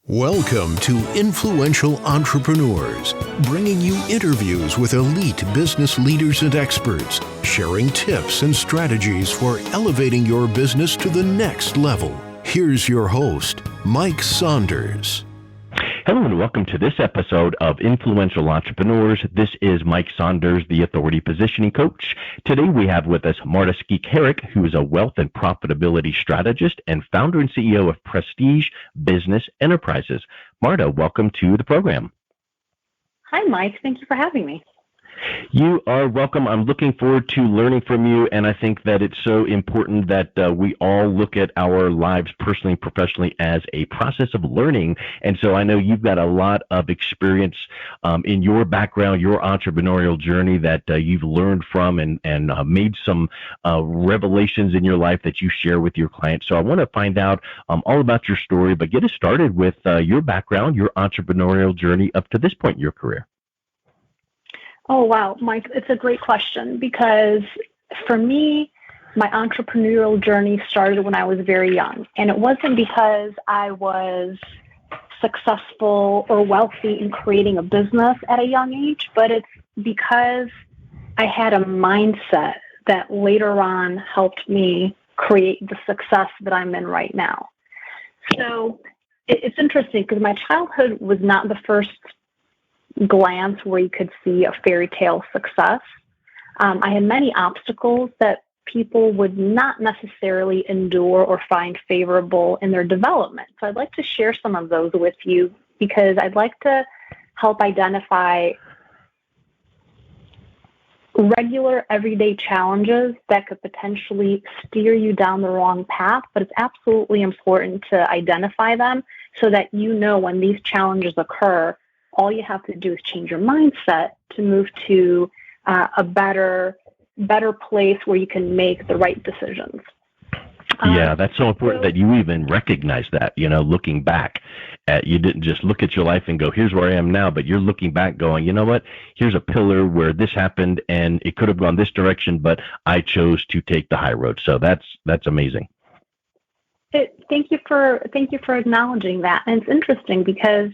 Welcome to Influential Entrepreneurs, bringing you interviews with elite business leaders and experts, sharing tips and strategies for elevating your business to the next level. Here's your host, Mike Saunders. Hello and welcome to this episode of Influential Entrepreneurs. This is Mike Saunders, the Authority Positioning Coach. Today we have with us Marta Skik Harich, who is a wealth and profitability strategist and founder and CEO of Prestige Business Enterprises. Marta, welcome to the program. Hi, Mike. Thank you for having me. You are welcome. I'm looking forward to learning from you, and I think that it's so important that we all look at our lives personally and professionally as a process of learning. And so I know you've got a lot of experience in your background, your entrepreneurial journey that you've learned from and made some revelations in your life that you share with your clients. So I want to find out all about your story, but get us started with your background, your entrepreneurial journey up to this point in your career. Oh, wow, Mike, it's a great question because for me, my entrepreneurial journey started when I was very young. And it wasn't because I was successful or wealthy in creating a business at a young age, but it's because I had a mindset that later on helped me create the success that I'm in right now. So it's interesting because my childhood was not the first glance where you could see a fairy tale success. I had many obstacles that people would not necessarily endure or find favorable in their development. So I'd like to share some of those with you because I'd like to help identify regular everyday challenges that could potentially steer you down the wrong path, but it's absolutely important to identify them so that you know when these challenges occur, all you have to do is change your mindset to move to a better place where you can make the right decisions. Yeah, that's so important that you even recognize that, looking back at, you didn't just look at your life and go, here's where I am now, but you're looking back going, you know what, here's a pillar where this happened and it could have gone this direction, but I chose to take the high road. So that's amazing. Thank you for acknowledging that. And it's interesting because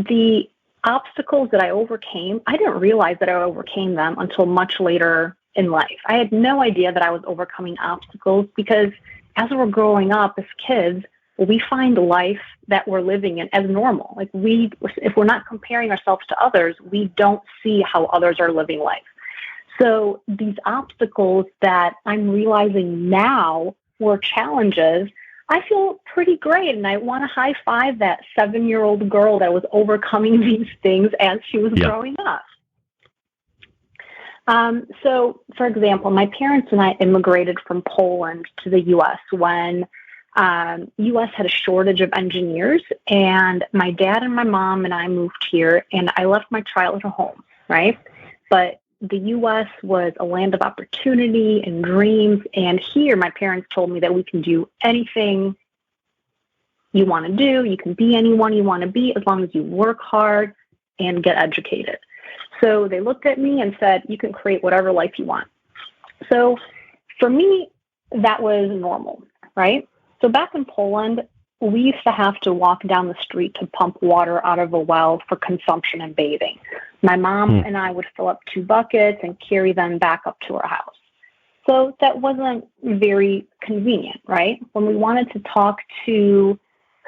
the obstacles that I overcame, I didn't realize that I overcame them until much later in life. I had no idea that I was overcoming obstacles because as we're growing up as kids, we find life that we're living in as normal. Like if we're not comparing ourselves to others, we don't see how others are living life. So these obstacles that I'm realizing now were challenges, I feel pretty great, and I want to high five that 7-year-old girl that was overcoming these things as she was growing up. So, for example, my parents and I immigrated from Poland to the U.S. when U.S. had a shortage of engineers, and my dad and my mom and I moved here, and I left my childhood home, right? But the U.S. was a land of opportunity and dreams. And here, my parents told me that we can do anything you want to do. You can be anyone you want to be as long as you work hard and get educated. So they looked at me and said, you can create whatever life you want. So for me, that was normal, right? So back in Poland, we used to have to walk down the street to pump water out of a well for consumption and bathing. My mom and I would fill up 2 buckets and carry them back up to our house. So that wasn't very convenient, right? When we wanted to talk to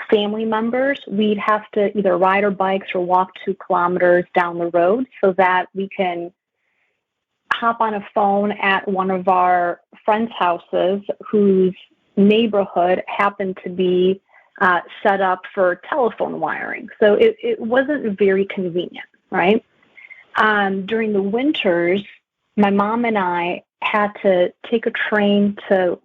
family members, we'd have to either ride our bikes or walk 2 kilometers down the road so that we can hop on a phone at one of our friends' houses whose neighborhood happened to be set up for telephone wiring. So it wasn't very convenient, right? During the winters, my mom and I had to take a train to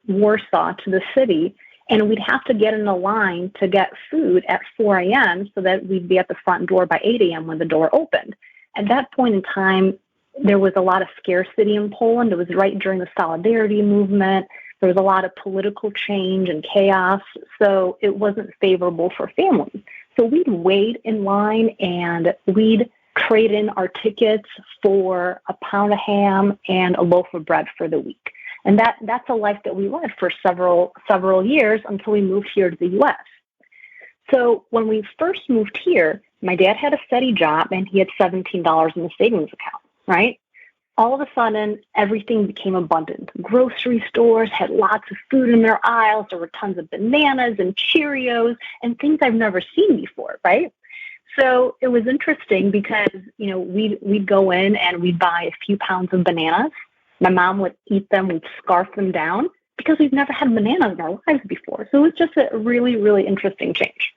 Warsaw, to the city, and we'd have to get in a line to get food at 4 a.m. so that we'd be at the front door by 8 a.m. when the door opened. At that point in time, there was a lot of scarcity in Poland. It was right during the Solidarity movement. There was a lot of political change and chaos, so it wasn't favorable for families. So we'd wait in line and we'd trade in our tickets for a pound of ham and a loaf of bread for the week. And that's a life that we led for several years until we moved here to the U.S. So when we first moved here, my dad had a steady job and he had $17 in the savings account, right? All of a sudden, everything became abundant. Grocery stores had lots of food in their aisles. There were tons of bananas and Cheerios and things I've never seen before, right? So it was interesting because, we'd go in and we'd buy a few pounds of bananas. My mom would eat them, we'd scarf them down because we've never had bananas in our lives before. So it was just a really, really interesting change.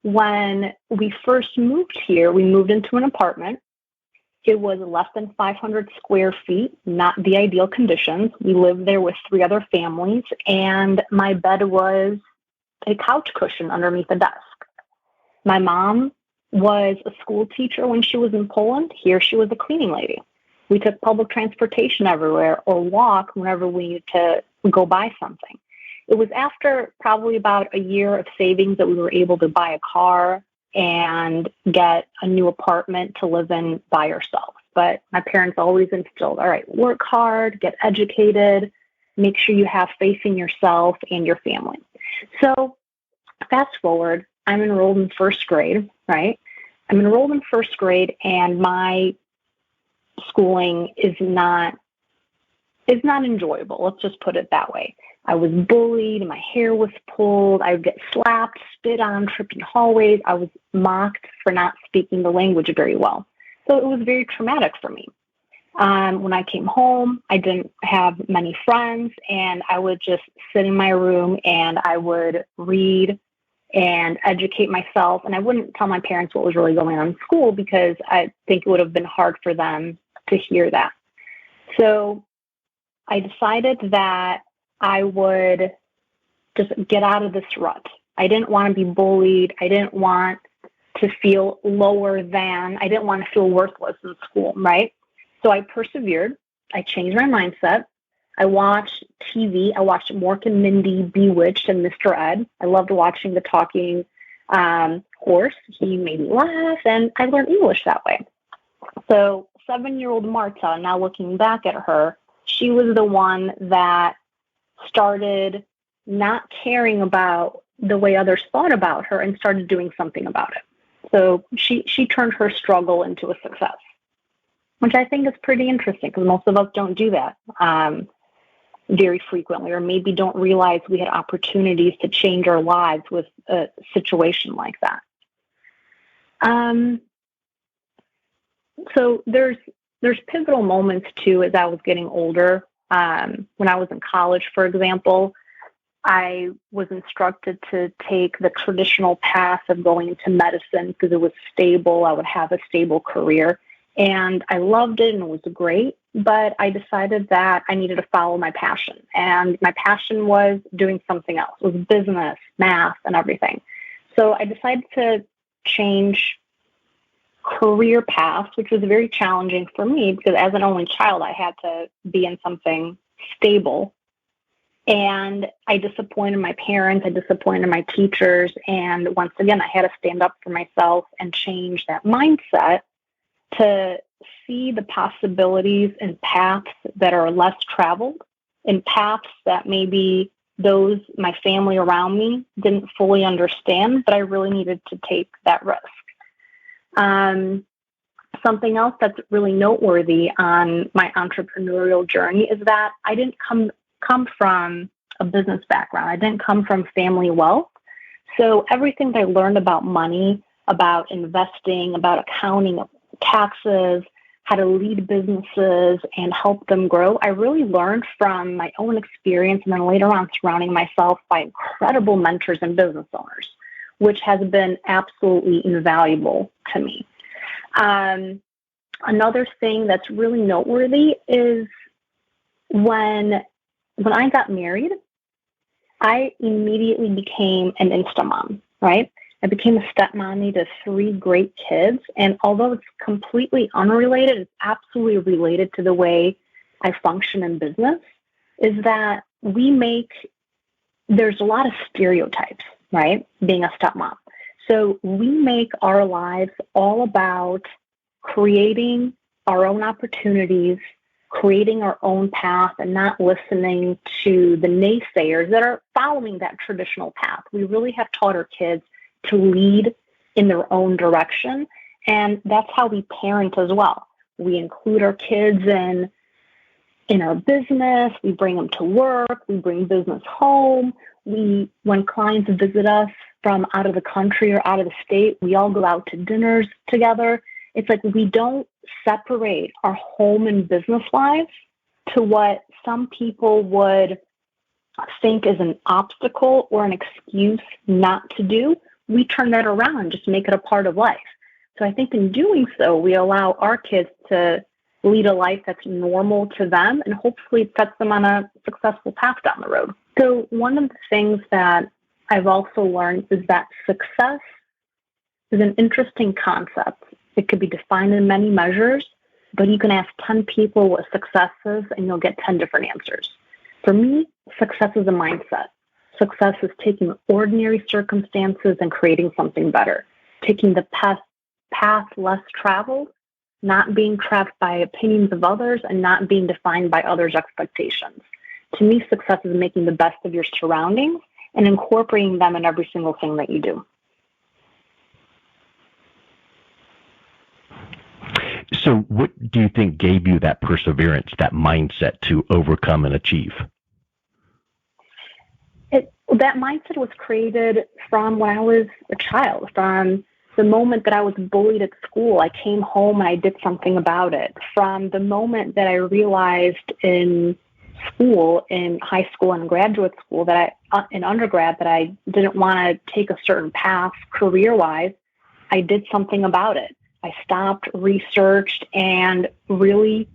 When we first moved here, we moved into an apartment. It was less than 500 square feet, not the ideal conditions. We lived there with 3 other families, and my bed was a couch cushion underneath the desk. My mom was a school teacher when she was in Poland. Here she was a cleaning lady. We took public transportation everywhere or walk whenever we needed to go buy something. It was after probably about a year of savings that we were able to buy a car and get a new apartment to live in by ourselves. But my parents always instilled, all right, work hard, get educated, make sure you have faith in yourself and your family. So fast forward, I'm enrolled in first grade, right? I'm enrolled in first grade and my schooling is not enjoyable. Let's just put it that way. I was bullied, my hair was pulled, I would get slapped, spit on, tripped in hallways. I was mocked for not speaking the language very well. So it was very traumatic for me. When I came home, I didn't have many friends, and I would just sit in my room and I would read and educate myself. And I wouldn't tell my parents what was really going on in school because I think it would have been hard for them to hear that. So I decided that I would just get out of this rut. I didn't want to be bullied. I didn't want to feel lower than. I didn't want to feel worthless in school, right? So I persevered. I changed my mindset. I watched TV. I watched Mork and Mindy, Bewitched, and Mr. Ed. I loved watching the talking horse. He made me laugh, and I learned English that way. So 7-year-old Marta, now looking back at her, she was the one that started not caring about the way others thought about her and started doing something about it. So she turned her struggle into a success, which I think is pretty interesting because most of us don't do that very frequently, or maybe don't realize we had opportunities to change our lives with a situation like that. So there's pivotal moments too as I was getting older. When I was in college, for example, I was instructed to take the traditional path of going into medicine because it was stable. I would have a stable career. And I loved it and it was great. But I decided that I needed to follow my passion. And my passion was doing something else. It was business, math, and everything. So I decided to change career paths, which was very challenging for me because as an only child, I had to be in something stable. And I disappointed my parents, I disappointed my teachers. And once again, I had to stand up for myself and change that mindset to see the possibilities and paths that are less traveled and paths that maybe those, my family around me, didn't fully understand, but I really needed to take that risk. Something else that's really noteworthy on my entrepreneurial journey is that I didn't come from a business background. I didn't come from family wealth. So everything that I learned about money, about investing, about accounting, taxes, how to lead businesses and help them grow, I really learned from my own experience and then later on surrounding myself by incredible mentors and business owners, which has been absolutely invaluable to me. Another thing that's really noteworthy is when I got married, I immediately became an Instamom, right? I became a stepmommy to 3 great kids. And although it's completely unrelated, it's absolutely related to the way I function in business, is that there's a lot of stereotypes, right? Being a stepmom. So we make our lives all about creating our own opportunities, creating our own path and not listening to the naysayers that are following that traditional path. We really have taught our kids to lead in their own direction, and that's how we parent as well. We include our kids in our business. We bring them to work. We bring business home. When clients visit us from out of the country or out of the state, we all go out to dinners together. It's like we don't separate our home and business lives to what some people would think is an obstacle or an excuse not to do. We turn that around and just make it a part of life. So I think in doing so, we allow our kids to lead a life that's normal to them, and hopefully it sets them on a successful path down the road. So one of the things that I've also learned is that success is an interesting concept. It could be defined in many measures, but you can ask 10 people what success is, and you'll get 10 different answers. For me, success is a mindset. Success is taking ordinary circumstances and creating something better, taking the path less traveled, not being trapped by opinions of others, and not being defined by others' expectations. To me, success is making the best of your surroundings and incorporating them in every single thing that you do. So what do you think gave you that perseverance, that mindset to overcome and achieve? That mindset was created from when I was a child. From the moment that I was bullied at school, I came home and I did something about it. From the moment that I realized in school, in high school and graduate school, in undergrad, that I didn't want to take a certain path career-wise, I did something about it. I stopped, researched, and really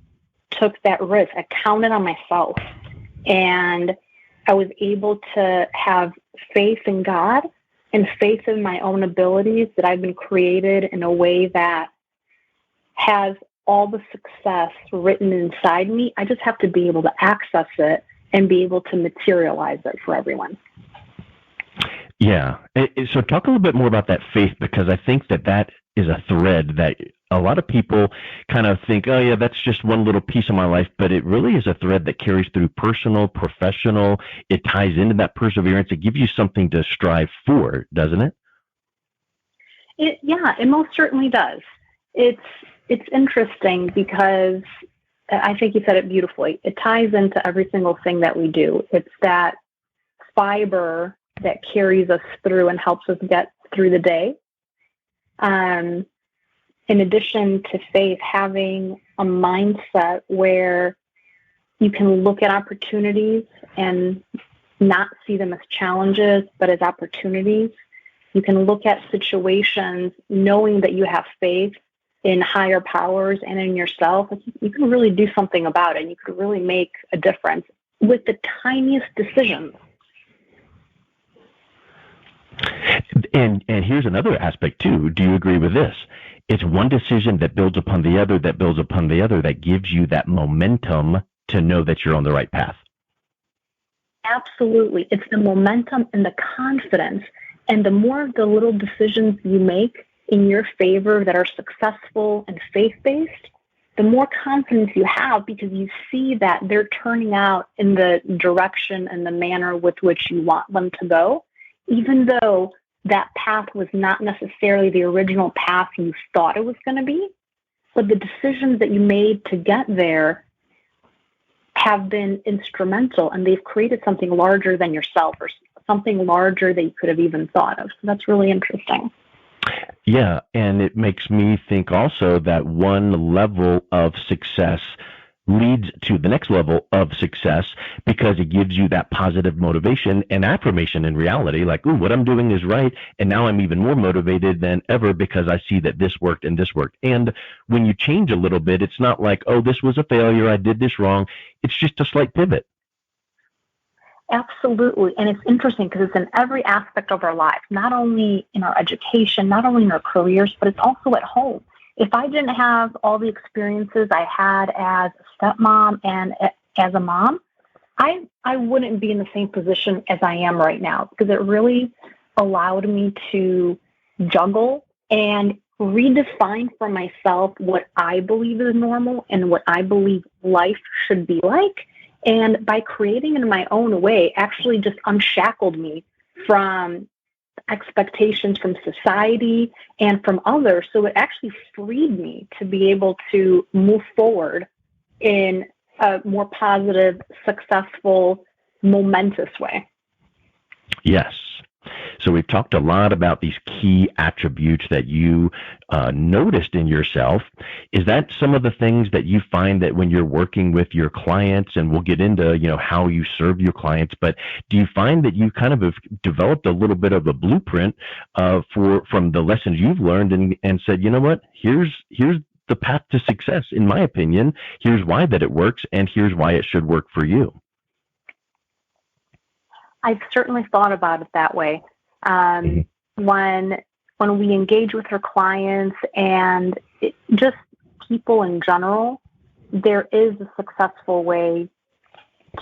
took that risk. I counted on myself, and I was able to have faith in God and faith in my own abilities, that I've been created in a way that has all the success written inside me. I just have to be able to access it and be able to materialize it for everyone. Yeah. So talk a little bit more about that faith, because I think that is a thread that a lot of people kind of think, oh yeah, that's just one little piece of my life, but it really is a thread that carries through personal, professional. It ties into that perseverance. It gives you something to strive for, doesn't it? It most certainly does. It's interesting because I think you said it beautifully. It ties into every single thing that we do. It's that fiber that carries us through and helps us get through the day. In addition to faith, having a mindset where you can look at opportunities and not see them as challenges, but as opportunities. You can look at situations knowing that you have faith in higher powers and in yourself. You can really do something about it, and you can really make a difference with the tiniest decisions. And here's another aspect too. Do you agree with this? It's one decision that builds upon the other, that gives you that momentum to know that you're on the right path. Absolutely. It's the momentum and the confidence. And the more of the little decisions you make in your favor that are successful and faith-based, the more confidence you have, because you see that they're turning out in the direction and the manner with which you want them to go, even though that path was not necessarily the original path you thought it was going to be. But the decisions that you made to get there have been instrumental, and they've created something larger than yourself, or something larger that you could have even thought of. So that's really interesting. Yeah, and it makes me think also that one level of success leads to the next level of success, because it gives you that positive motivation and affirmation in reality, like, ooh, what I'm doing is right, and now I'm even more motivated than ever because I see that this worked and this worked. And when you change a little bit, it's not like, oh, this was a failure, I did this wrong. It's just a slight pivot. Absolutely. And it's interesting because it's in every aspect of our lives, not only in our education, not only in our careers, but it's also at home. If I didn't have all the experiences I had as a stepmom and as a mom, I wouldn't be in the same position as I am right now, because it really allowed me to juggle and redefine for myself what I believe is normal and what I believe life should be like. And by creating in my own way, actually just unshackled me from expectations from society and from others. So it actually freed me to be able to move forward in a more positive, successful, momentous way. Yes. So we've talked a lot about these key attributes that you noticed in yourself. Is that some of the things that you find that when you're working with your clients, and we'll get into, how you serve your clients, but do you find that you kind of have developed a little bit of a blueprint from the lessons you've learned and said, you know what, here's the path to success, in my opinion, here's why that it works, and here's why it should work for you? I've certainly thought about it that way. When we engage with our clients and just people in general, there is a successful way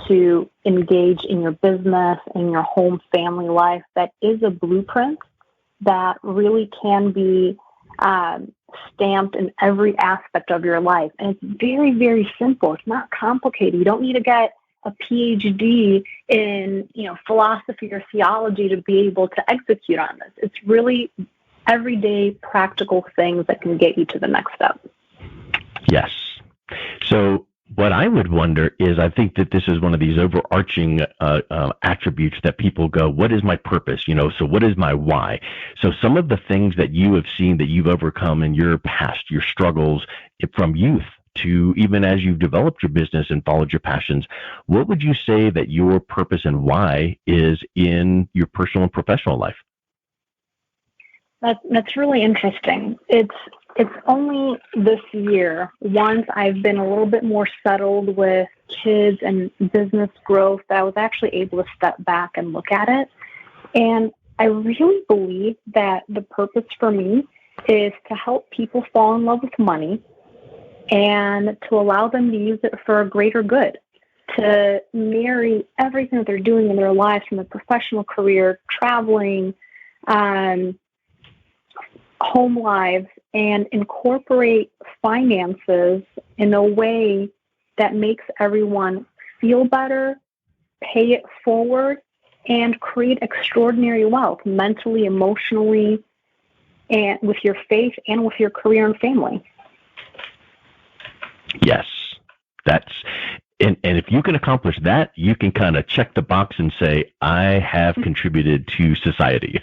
to engage in your business, in your home family life that is a blueprint that really can be stamped in every aspect of your life. And it's very, very simple. It's not complicated. You don't need to get a PhD in, philosophy or theology to be able to execute on this. It's really everyday practical things that can get you to the next step. Yes. So what I would wonder is, I think that this is one of these overarching attributes that people go, what is my purpose? So what is my why? So some of the things that you have seen that you've overcome in your past, your struggles from youth to even as you've developed your business and followed your passions, what would you say that your purpose and why is in your personal and professional life? That's really interesting. It's only this year, once I've been a little bit more settled with kids and business growth, that I was actually able to step back and look at it. And I really believe that the purpose for me is to help people fall in love with money and to allow them to use it for a greater good, to marry everything that they're doing in their lives, from their professional career, traveling, home lives, and incorporate finances in a way that makes everyone feel better, pay it forward, and create extraordinary wealth mentally, emotionally, and with your faith and with your career and family. Yes, and if you can accomplish that, you can kind of check the box and say, I have contributed to society.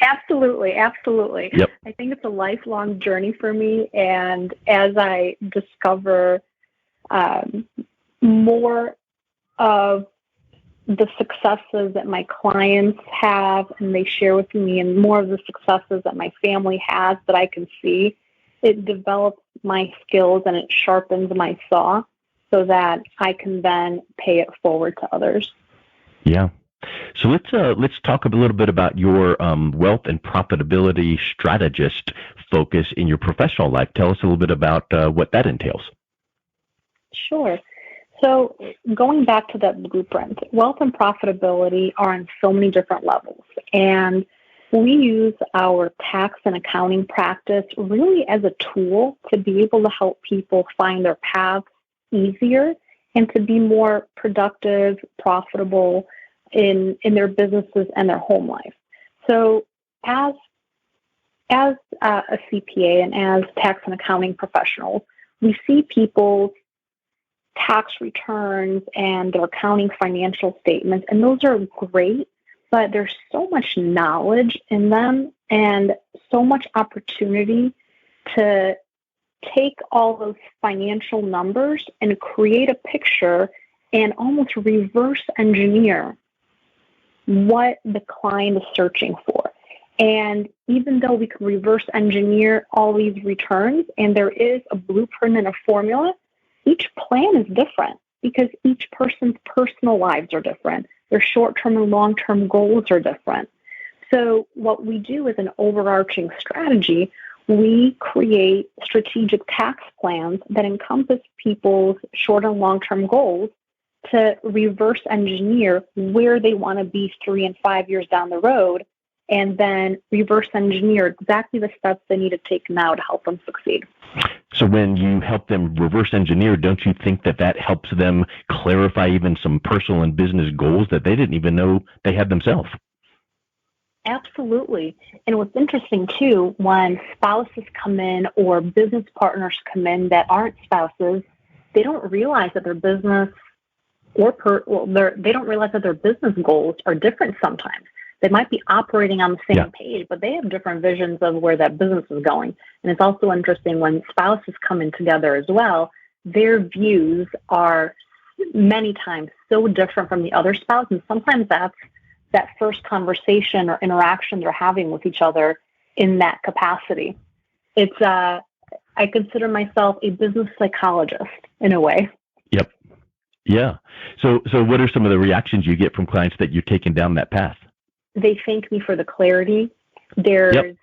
Absolutely. Yep. I think it's a lifelong journey for me, and as I discover more of the successes that my clients have and they share with me, and more of the successes that my family has that I can see, it develops my skills and it sharpens my saw so that I can then pay it forward to others. Yeah. So let's talk a little bit about your wealth and profitability strategist focus in your professional life. Tell us a little bit about what that entails. Sure. So going back to that blueprint, wealth and profitability are on so many different levels. And we use our tax and accounting practice really as a tool to be able to help people find their paths easier and to be more productive, profitable in their businesses and their home life. So as a CPA and as tax and accounting professionals, we see people's tax returns and their accounting financial statements, and those are great, but there's so much knowledge in them and so much opportunity to take all those financial numbers and create a picture and almost reverse engineer what the client is searching for. And even though we can reverse engineer all these returns and there is a blueprint and a formula, each plan is different because each person's personal lives are different. Their short-term and long-term goals are different. So what we do as an overarching strategy, we create strategic tax plans that encompass people's short and long-term goals to reverse engineer where they want to be 3 and 5 years down the road and then reverse engineer exactly the steps they need to take now to help them succeed. So when you help them reverse engineer, don't you think that helps them clarify even some personal and business goals that they didn't even know they had themselves? Absolutely. And what's interesting too, when spouses come in or business partners come in that aren't spouses, they don't realize that their business they don't realize that their business goals are different sometimes. They might be operating on the same page, but they have different visions of where that business is going. And it's also interesting when spouses come in together as well, their views are many times so different from the other spouse. And sometimes that's that first conversation or interaction they're having with each other in that capacity. It's I consider myself a business psychologist in a way. Yep. Yeah. So what are some of the reactions you get from clients that you're taking down that path? They thank me for the clarity. It's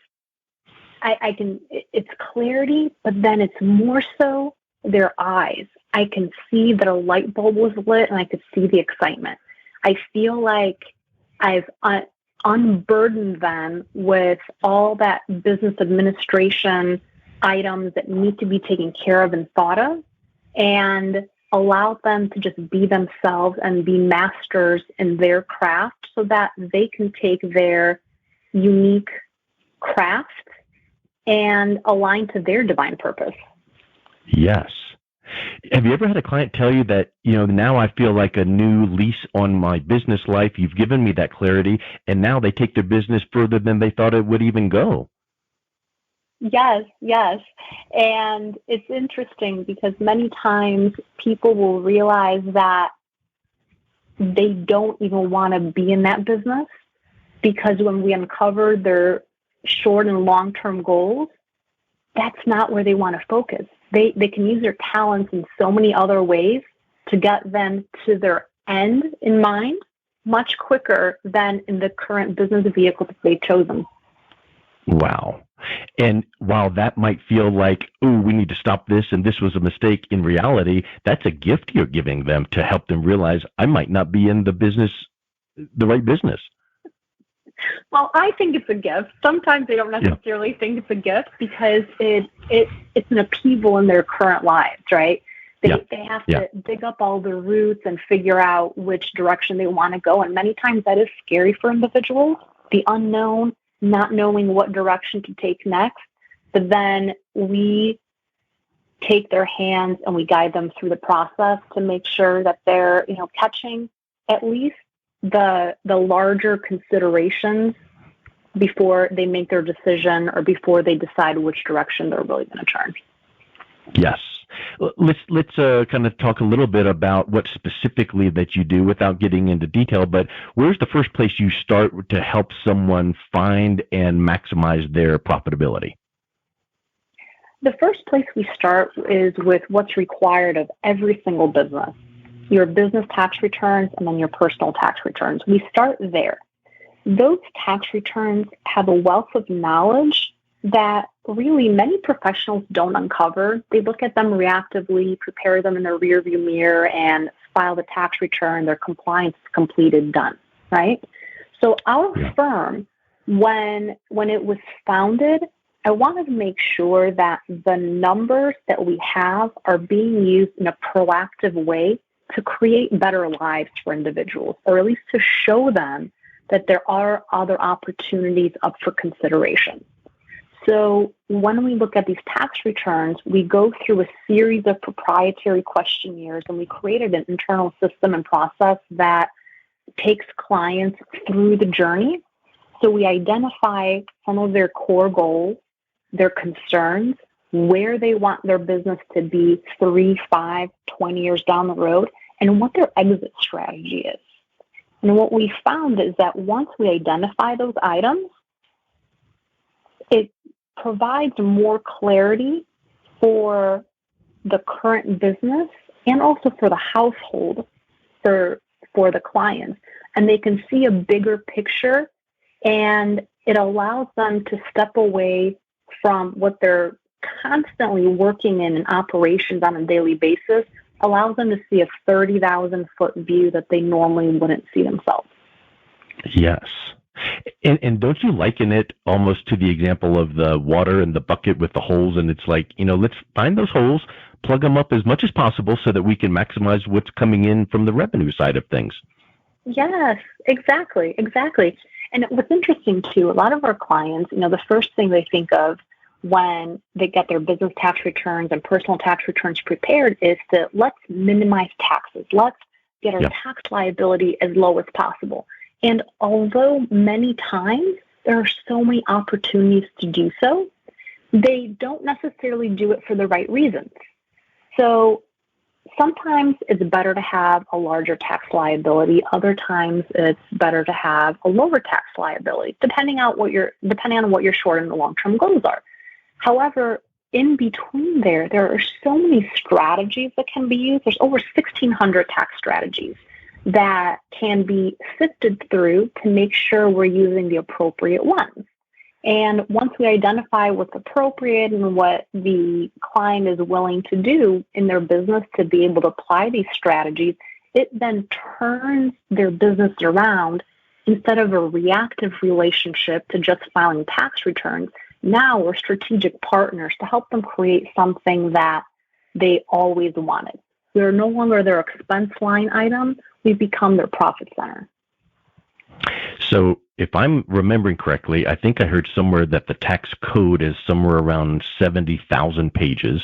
clarity, but then it's more so their eyes. I can see that a light bulb was lit and I could see the excitement. I feel like I've unburdened them with all that business administration items that need to be taken care of and thought of, and allow them to just be themselves and be masters in their craft so that they can take their unique craft and align to their divine purpose. Yes. Have you ever had a client tell you that, now I feel like a new lease on my business life, you've given me that clarity, and now they take their business further than they thought it would even go? Yes. And it's interesting because many times people will realize that they don't even want to be in that business, because when we uncover their short and long-term goals, that's not where they want to focus. They can use their talents in so many other ways to get them to their end in mind much quicker than in the current business vehicle that they've chosen. Wow. And while that might feel like, ooh, we need to stop this and this was a mistake, in reality, that's a gift you're giving them to help them realize I might not be in the right business. Well, I think it's a gift. Sometimes they don't necessarily think it's a gift because it's an upheaval in their current lives, right? They have to dig up all the roots and figure out which direction they want to go. And many times that is scary for individuals, the unknown, not knowing what direction to take next. But then we take their hands and we guide them through the process to make sure that they're, catching at least the larger considerations before they make their decision or before they decide which direction they're really going to turn. Yes. Let's kind of talk a little bit about what specifically that you do without getting into detail, but where's the first place you start to help someone find and maximize their profitability? The first place we start is with what's required of every single business. Your business tax returns and then your personal tax returns. We start there. Those tax returns have a wealth of knowledge that really many professionals don't uncover. They look at them reactively, prepare them in their rearview mirror, and file the tax return. Their compliance is completed, done, right? So our firm, when it was founded, I wanted to make sure that the numbers that we have are being used in a proactive way to create better lives for individuals, or at least to show them that there are other opportunities up for consideration. So when we look at these tax returns, we go through a series of proprietary questionnaires, and we created an internal system and process that takes clients through the journey. So we identify some of their core goals, their concerns, where they want their business to be 3, 5, 20 years down the road, and what their exit strategy is. And what we found is that once we identify those items, it provides more clarity for the current business and also for the household for the clients. And they can see a bigger picture, and it allows them to step away from what they're constantly working in operations on a daily basis, allows them to see a 30,000-foot view that they normally wouldn't see themselves. Yes. And don't you liken it almost to the example of the water in the bucket with the holes? And it's like, let's find those holes, plug them up as much as possible so that we can maximize what's coming in from the revenue side of things. Yes, exactly. And what's interesting too, a lot of our clients, the first thing they think of when they get their business tax returns and personal tax returns prepared is to let's minimize taxes. Let's get our tax liability as low as possible. And although many times there are so many opportunities to do so, they don't necessarily do it for the right reasons. So sometimes it's better to have a larger tax liability. Other times it's better to have a lower tax liability, depending on what your short and the long-term goals are. However, in between there are so many strategies that can be used. There's over 1,600 tax strategies that can be sifted through to make sure we're using the appropriate ones. And once we identify what's appropriate and what the client is willing to do in their business to be able to apply these strategies, it then turns their business around. Instead of a reactive relationship to just filing tax returns, now we're strategic partners to help them create something that they always wanted. We're no longer their expense line item. We've become their profit center. So if I'm remembering correctly, I think I heard somewhere that the tax code is somewhere around 70,000 pages,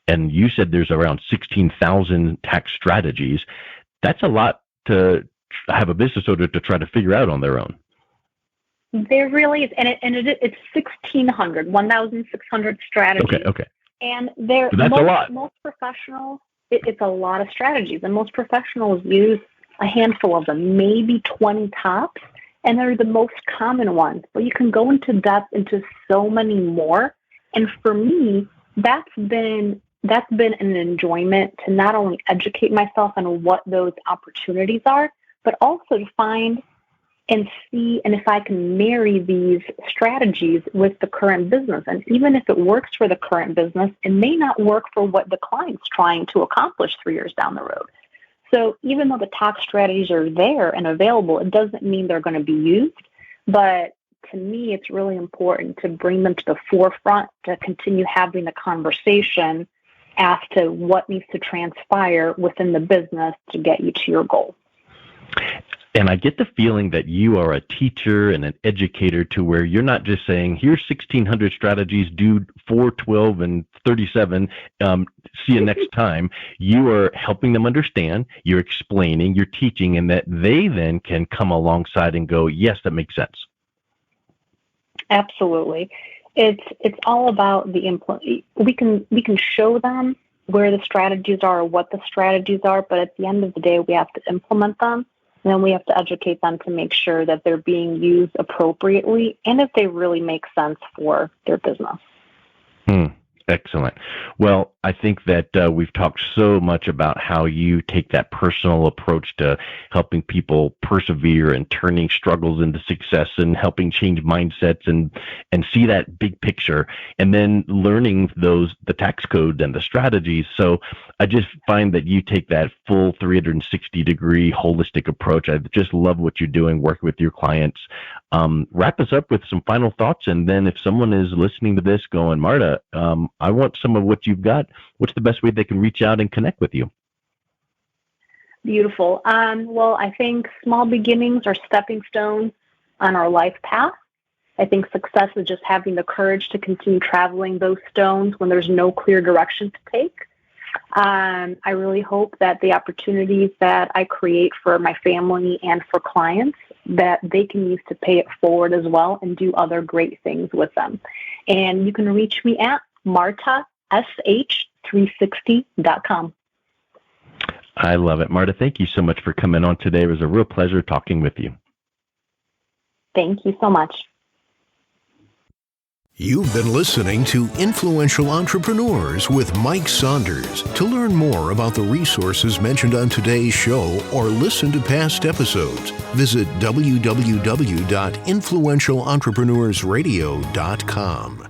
and you said there's around 16,000 tax strategies. That's a lot to have a business owner to try to figure out on their own. There really is, it's 1,600 strategies. Okay. And that's a lot. Most professionals, it's a lot of strategies, and most professionals use a handful of them, maybe 20 tops, and they're the most common ones. But you can go into depth into so many more. And for me, that's been an enjoyment to not only educate myself on what those opportunities are, but also to find and see and if I can marry these strategies with the current business. And even if it works for the current business, it may not work for what the client's trying to accomplish 3 years down the road. So even though the tax strategies are there and available, it doesn't mean they're going to be used. But to me, it's really important to bring them to the forefront to continue having the conversation as to what needs to transpire within the business to get you to your goal. And I get the feeling that you are a teacher and an educator to where you're not just saying, here's 1,600 strategies, do 4, 12, and 37, see you next time. You are helping them understand, you're explaining, you're teaching, and that they then can come alongside and go, yes, that makes sense. Absolutely. It's all about the we can show them where the strategies are or what the strategies are, but at the end of the day, we have to implement them. And then we have to educate them to make sure that they're being used appropriately and if they really make sense for their business. Excellent. Well, I think that we've talked so much about how you take that personal approach to helping people persevere and turning struggles into success and helping change mindsets and see that big picture and then learning the tax code and the strategies. So I just find that you take that full 360-degree holistic approach. I just love what you're doing, working with your clients. Wrap us up with some final thoughts, and then if someone is listening to this going, Marta, I want some of what you've got, what's the best way they can reach out and connect with you? Beautiful. Well, I think small beginnings are stepping stones on our life path. I think success is just having the courage to continue traveling those stones when there's no clear direction to take. I really hope that the opportunities that I create for my family and for clients, that they can use to pay it forward as well and do other great things with them. And you can reach me at martash360.com. I love it. Marta, thank you so much for coming on today. It was a real pleasure talking with you. Thank you so much. You've been listening to Influential Entrepreneurs with Mike Saunders. To learn more about the resources mentioned on today's show or listen to past episodes, visit www.influentialentrepreneurssradio.com.